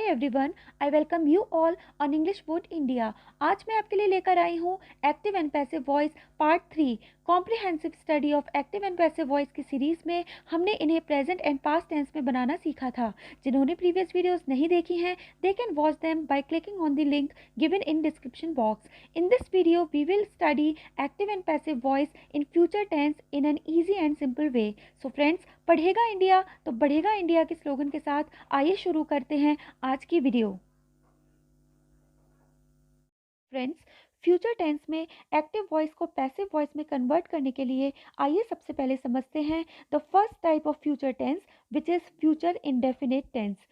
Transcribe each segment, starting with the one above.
Everyone, I welcome you all on English board India. आज मैं आपके लिए लेकर आई हूँ active and passive voice part 3 comprehensive study of active and passive voice की सीरीज़ में हमने इन्हें प्रेजेंट एंड पास्ट टेंस में बनाना सीखा था। जिन्होंने प्रीवियस वीडियोस नहीं देखी हैं, they can watch them by clicking on the link given in description box. In this video we will study active and passive voice in future tense in an easy and simple way. So friends, पढ़ेगा India तो बढ़ेगा India के slogan के साथ आइए शुरू करते हैं आज की वीडियो। फ्रेंड्स, फ्यूचर टेंस में एक्टिव वॉइस को पैसिव वॉइस में कन्वर्ट करने के लिए आइए सबसे पहले समझते हैं the first type of future tense which is future indefinite tense.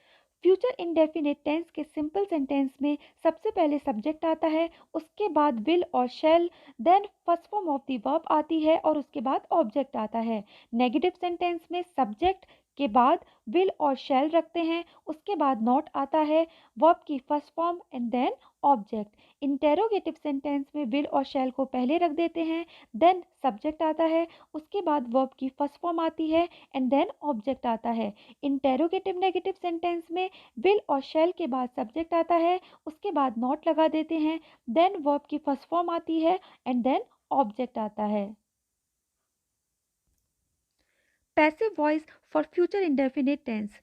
Future indefinite tense के सिंपल सेंटेंस में सबसे पहले सब्जेक्ट आता है, उसके बाद विल और shall, then first form of the verb आती है और उसके बाद ऑब्जेक्ट आता है। नेगेटिव सेंटेंस में सब्जेक्ट के बाद विल और शैल रखते हैं, उसके बाद नॉट आता है, वर्ब की first form and then object. Interrogative sentence में विल और शैल को पहले रख देते हैं, देन सब्जेक्ट आता है, उसके बाद वर्ब की फर्स्ट फॉर्म आती है एंड देन ऑब्जेक्ट आता है। इंटेरोगेटिव नेगेटिव सेंटेंस में विल और शैल के बाद सब्जेक्ट आता है, उसके बाद नॉट लगा देते हैं, देन वर्ब की फर्स्ट फॉर्म आती है एंड देन ऑब्जेक्ट आता है। Passive voice for future indefinite tense.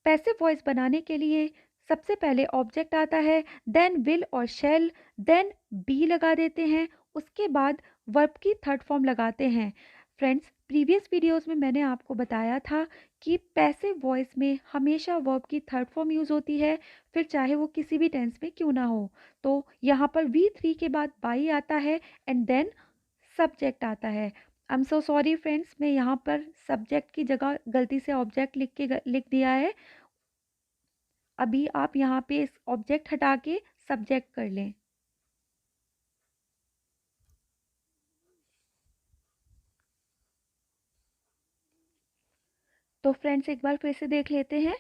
Passive voice बनाने के लिए सबसे पहले ऑब्जेक्ट आता है, देन विल और शैल, देन बी लगा देते हैं, उसके बाद वर्ब की थर्ड फॉर्म लगाते हैं। फ्रेंड्स, प्रीवियस वीडियोस में मैंने आपको बताया था कि पैसिव वॉइस में हमेशा वर्ब की थर्ड फॉर्म यूज़ होती है, फिर चाहे वो किसी भी टेंस में क्यों ना हो। तो यहाँ पर V3 के बाद बाई आता है एंड देन सब्जेक्ट आता है। आई एम सो सॉरी फ्रेंड्स, मैं यहाँ पर सब्जेक्ट की जगह गलती से ऑब्जेक्ट लिख दिया है। अभी आप यहाँ पे इस ऑब्जेक्ट हटा के सब्जेक्ट कर लें। तो फ्रेंड्स, एक बार फिर से देख लेते हैं।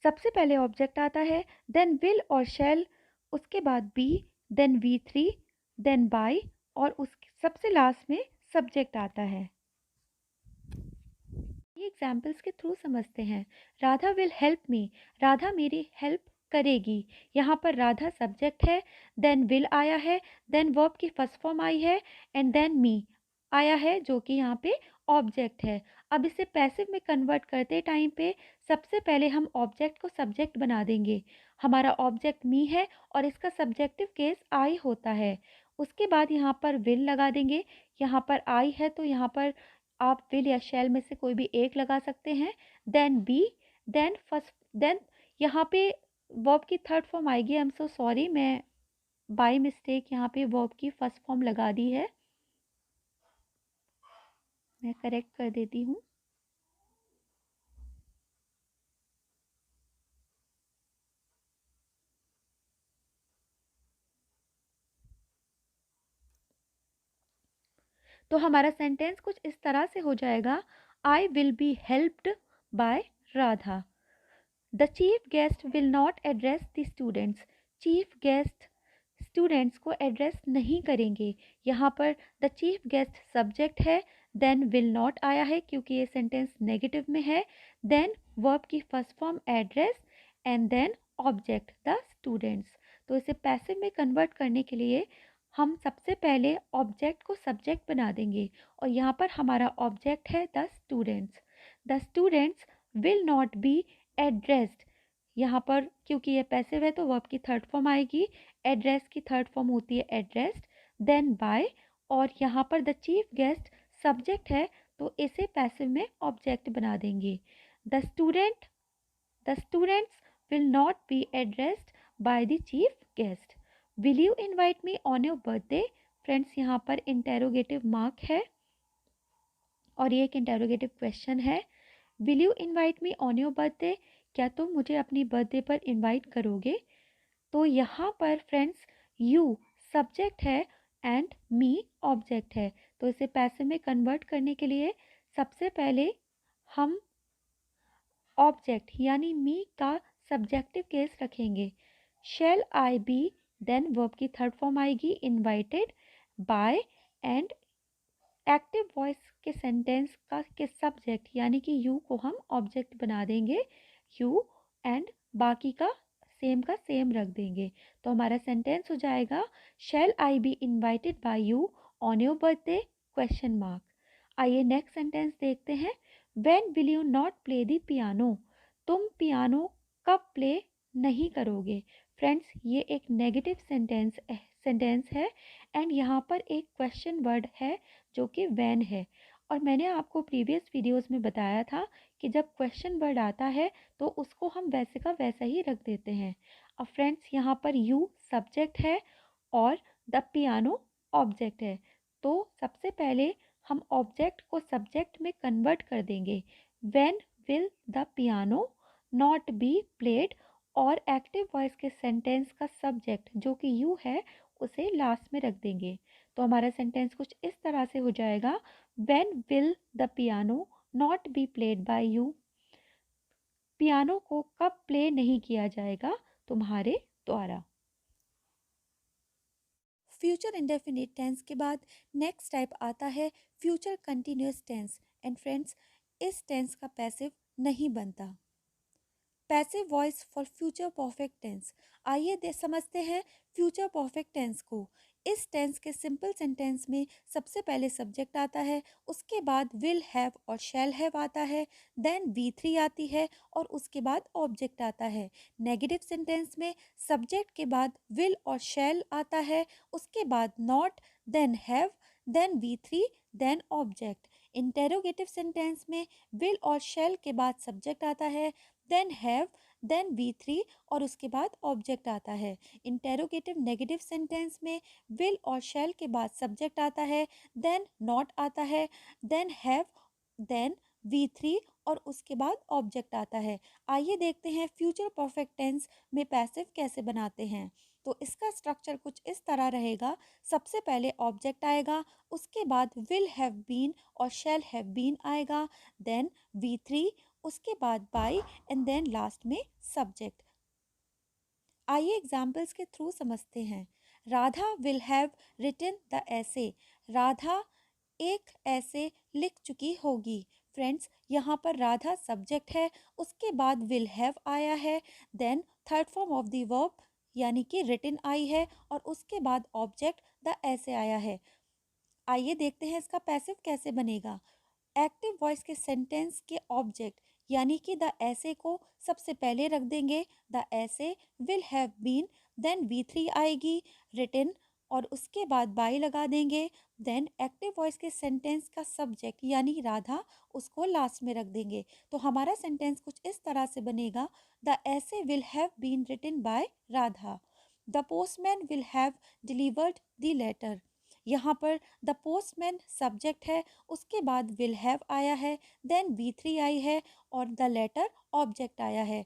सबसे पहले ऑब्जेक्ट आता है, देन विल और शैल, उसके बाद B, then V3, then bye और उस सबसे लास्ट में सब्जेक्ट आता है। ये एग्जाम्पल्स के थ्रू समझते हैं। Radha will help me, Radha मेरी हेल्प करेगी। यहाँ पर राधा सब्जेक्ट है, देन विल आया है, देन वर्ब की फर्स्ट फॉर्म आई है एंड देन मी आया है जो कि यहाँ पे ऑब्जेक्ट है। अब इसे पैसिव में कन्वर्ट करते टाइम पे सबसे पहले हम ऑब्जेक्ट को सब्जेक्ट बना देंगे। हमारा ऑब्जेक्ट मी है और इसका सब्जेक्टिव केस आई होता है। उसके बाद यहाँ पर विल लगा देंगे। यहाँ पर आई है तो यहाँ पर आप विल या शैल में से कोई भी एक लगा सकते हैं, then be, then first, then यहाँ पे वर्ब की थर्ड फॉर्म आएगी। आई एम सो सॉरी, मैं बाय मिस्टेक यहाँ पे वर्ब की फर्स्ट फॉर्म लगा दी है, मैं करेक्ट कर देती हूँ। तो हमारा सेंटेंस कुछ इस तरह से हो जाएगा, I will be helped by Radha. The chief guest will not address the students. Chief guest students को एड्रेस नहीं करेंगे। यहाँ पर द चीफ गेस्ट सब्जेक्ट है, देन विल नॉट आया है क्योंकि ये सेंटेंस नेगेटिव में है, देन वर्ब की first form address and then object the students. तो इसे पैसिव में कन्वर्ट करने के लिए हम सबसे पहले ऑब्जेक्ट को सब्जेक्ट बना देंगे और यहाँ पर हमारा ऑब्जेक्ट है the students. The students will not be addressed. यहाँ पर क्योंकि ये पैसिव है तो वर्ब की थर्ड फॉर्म आएगी, एड्रेस की थर्ड फॉर्म होती है एड्रेस्ड, देन बाय और यहाँ पर द चीफ गेस्ट सब्जेक्ट है तो इसे पैसिव में ऑब्जेक्ट बना देंगे। The students will not be addressed by the chief guest. Will you invite me on your birthday. Friends, यहाँ पर इंटेरोगेटिव मार्क है और ये एक इंटेरोगेटिव क्वेश्चन है। Will you invite me on your birthday, क्या तुम मुझे अपनी बर्थडे पर इनवाइट करोगे। तो यहाँ पर फ्रेंड्स यू सब्जेक्ट है एंड मी ऑब्जेक्ट है, तो इसे पैसिव में कन्वर्ट करने के लिए सबसे पहले हम ऑब्जेक्ट यानी मी का सब्जेक्टिव केस रखेंगे। Shall I be, then verb की थर्ड फॉर्म आएगी invited by and active voice के सेंटेंस का के सब्जेक्ट यानी कि यू को हम ऑब्जेक्ट बना देंगे, यू एंड बाकी का सेम का सेम रख देंगे। तो हमारा सेंटेंस हो जाएगा shall I be invited by you on your birthday question mark. आइए नेक्स्ट सेंटेंस देखते हैं। When will you not play the piano, तुम पियानो कब प्ले नहीं करोगे। फ्रेंड्स ये एक नेगेटिव सेंटेंस है एंड यहाँ पर एक क्वेश्चन वर्ड है जो कि व्हेन है। और मैंने आपको प्रीवियस वीडियोस में बताया था कि जब क्वेश्चन वर्ड आता है तो उसको हम वैसे का वैसा ही रख देते हैं। अब फ्रेंड्स यहाँ पर यू सब्जेक्ट है और द पियानो ऑब्जेक्ट है। तो सबसे पहले हम ऑब्जेक्ट को सब्जेक्ट में कन्वर्ट कर देंगे। When will the piano not be played, और एक्टिव वॉइस के सेंटेंस का सब्जेक्ट जो कि यू है उसे लास्ट में रख देंगे। तो हमारा सेंटेंस कुछ इस तरह से हो जाएगा। When will the piano not be played by you, piano को कब प्ले नहीं किया जाएगा तुम्हारे द्वारा। फ्यूचर इंडेफिनिट टेंस के बाद नेक्स्ट टाइप आता है future continuous tense. And friends इस टेंस का पैसिव नहीं बनता। Passive voice for future perfect tense. आइए समझते हैं फ्यूचर परफेक्ट टेंस को। इस टेंस के सिंपल सेंटेंस में सबसे पहले सब्जेक्ट आता है, उसके बाद विल हैव और शैल हैव आता है, देन वी थ्री आती है और उसके बाद ऑब्जेक्ट आता है। नेगेटिव सेंटेंस में सब्जेक्ट के बाद विल और शैल आता है, उसके बाद not, then have, then V three, then object. Interrogative sentence में विल और शैल के बाद सब्जेक्ट आता है, then have, then V three और उसके बाद ऑब्जेक्ट आता है। इंटेरोगेटिव नेगेटिव सेंटेंस में विल और शैल के बाद सब्जेक्ट आता है, देन नॉट आता है, then have, then V three और उसके बाद ऑब्जेक्ट आता है। आइए देखते हैं फ्यूचर परफेक्ट टेंस में पैसिव कैसे बनाते हैं। तो इसका स्ट्रक्चर कुछ इस तरह रहेगा। सबसे पहले ऑब्जेक्ट आएगा, उसके बाद विल हैव बीन और शैल हैव बीन आएगा, देन वी थ्री, उसके बाद बाय एंड देन लास्ट में सब्जेक्ट। आइए एग्जाम्पल्स के थ्रू समझते हैं। Radha will have written the essay, Radha एक ऐसे लिख चुकी होगी। फ्रेंड्स यहाँ पर राधा सब्जेक्ट है, उसके बाद विल हैव आया है, then third form of the verb यानी कि रिटन आई है और उसके बाद ऑब्जेक्ट द ऐसे आया है। आइए देखते हैं इसका पैसिव कैसे बनेगा। एक्टिव वॉइस के सेंटेंस के ऑब्जेक्ट यानी कि द ऐसे को सबसे पहले रख देंगे। The essay will have been, then V three आएगी, रिटन और उसके बाद बाय लगा देंगे। देन एक्टिव वॉइस के सेंटेंस का सब्जेक्ट यानी राधा उसको लास्ट में रख देंगे। तो हमारा सेंटेंस कुछ इस तरह से बनेगा। The essay will have been written by Radha. The postman will have delivered the letter. यहाँ पर द पोस्टमैन सब्जेक्ट है, उसके बाद विल हैव आया है, देन वी थ्री आई है और द लेटर ऑब्जेक्ट आया है।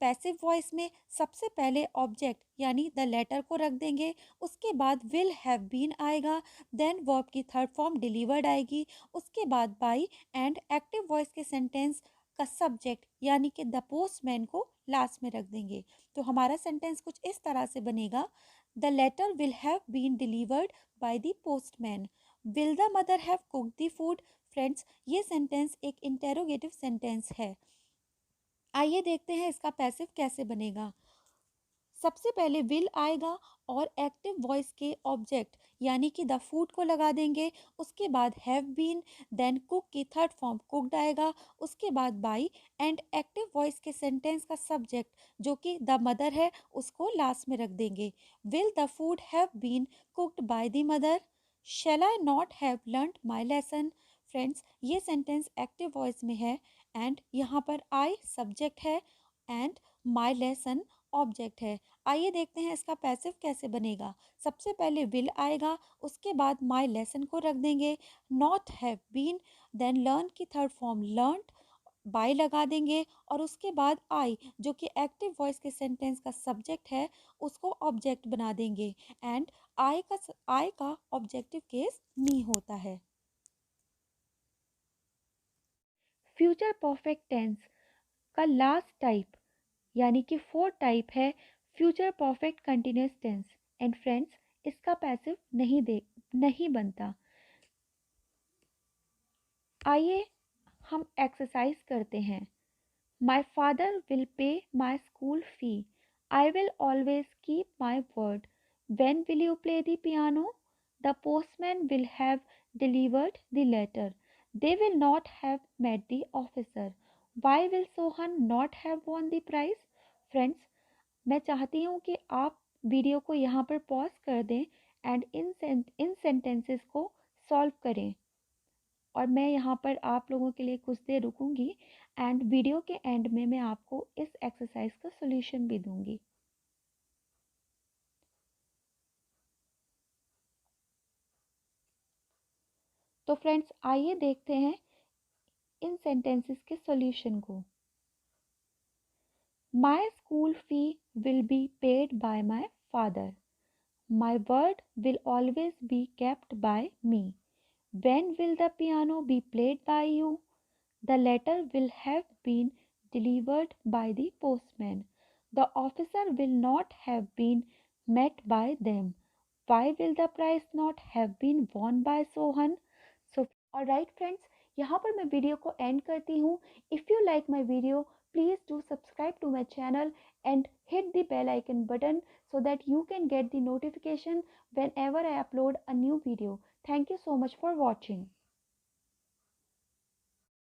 पैसिव वॉइस में सबसे पहले ऑब्जेक्ट यानी द लेटर को रख देंगे, उसके बाद विल हैव बीन आएगा, देन वर्ब की थर्ड फॉर्म डिलीवर्ड आएगी, उसके बाद बाय एंड एक्टिव वॉइस के सेंटेंस का सब्जेक्ट यानी कि द पोस्टमैन को लास्ट में रख देंगे। तो हमारा सेंटेंस कुछ इस तरह से बनेगा। The letter will have been delivered by the postman. Will the mother have cooked the food. Friends ये सेंटेंस एक इंटेरोगेटिव सेंटेंस है। आइए देखते हैं इसका पैसिव कैसे बनेगा। सबसे पहले विल आएगा और एक्टिव वॉइस के ऑब्जेक्ट यानी कि द फूड को लगा देंगे, उसके बाद हैव बीन, देन कुक की थर्ड फॉर्म कुकड आएगा, उसके बाद बाय एंड एक्टिव वॉइस के सेंटेंस का सब्जेक्ट जो कि द मदर है उसको लास्ट में रख देंगे। Will the food have been cooked by the mother. Shall I not have learned my lesson. Friends ये सेंटेंस एक्टिव वॉइस में है एंड यहाँ पर आई सब्जेक्ट है एंड माई लेसन ऑब्जेक्ट है। आइए देखते हैं इसका पैसिव कैसे बनेगा। सबसे पहले विल आएगा, उसके बाद माई लेसन को रख देंगे, not have been, then learn की थर्ड फॉर्म लर्नड, बाय लगा देंगे और उसके बाद आई जो कि एक्टिव वॉइस के सेंटेंस का सब्जेक्ट है उसको ऑब्जेक्ट बना देंगे एंड आई का ऑब्जेक्टिव केस मी होता है। फ्यूचर परफेक्ट टेंस का लास्ट टाइप यानी कि फोर्थ टाइप है future perfect continuous tense. And friends इसका पैसिव नहीं बनता। आइए हम एक्सरसाइज करते हैं। My father will pay my school fee. I will always keep my word. When will you play the piano? The postman will have delivered the letter. They will not have met the officer. Why will Sohan not have won the prize? Friends, मैं चाहती हूँ कि आप video को यहाँ पर pause कर दें एंड इन सेंटेंसेस को सॉल्व करें, और मैं यहाँ पर आप लोगों के लिए कुछ देर रुकूंगी एंड वीडियो के एंड में मैं आपको इस एक्सरसाइज का सॉल्यूशन भी दूंगी। तो फ्रेंड्स आइए देखते हैं इन सेंटेंसेस के सॉल्यूशन को। My school fee will be paid by my father. My word will always be kept bye me. When will the piano be played by you? The letter will have been delivered by the postman. The officer will not have been met by them. Why will the prize not have been won by Sohan? So, alright friends, यहाँ पर मैं video को and करती हूँ। If you like my video, please do subscribe to my channel and hit the bell icon button so that you can get the notification whenever I upload a new video. Thank you so much for watching.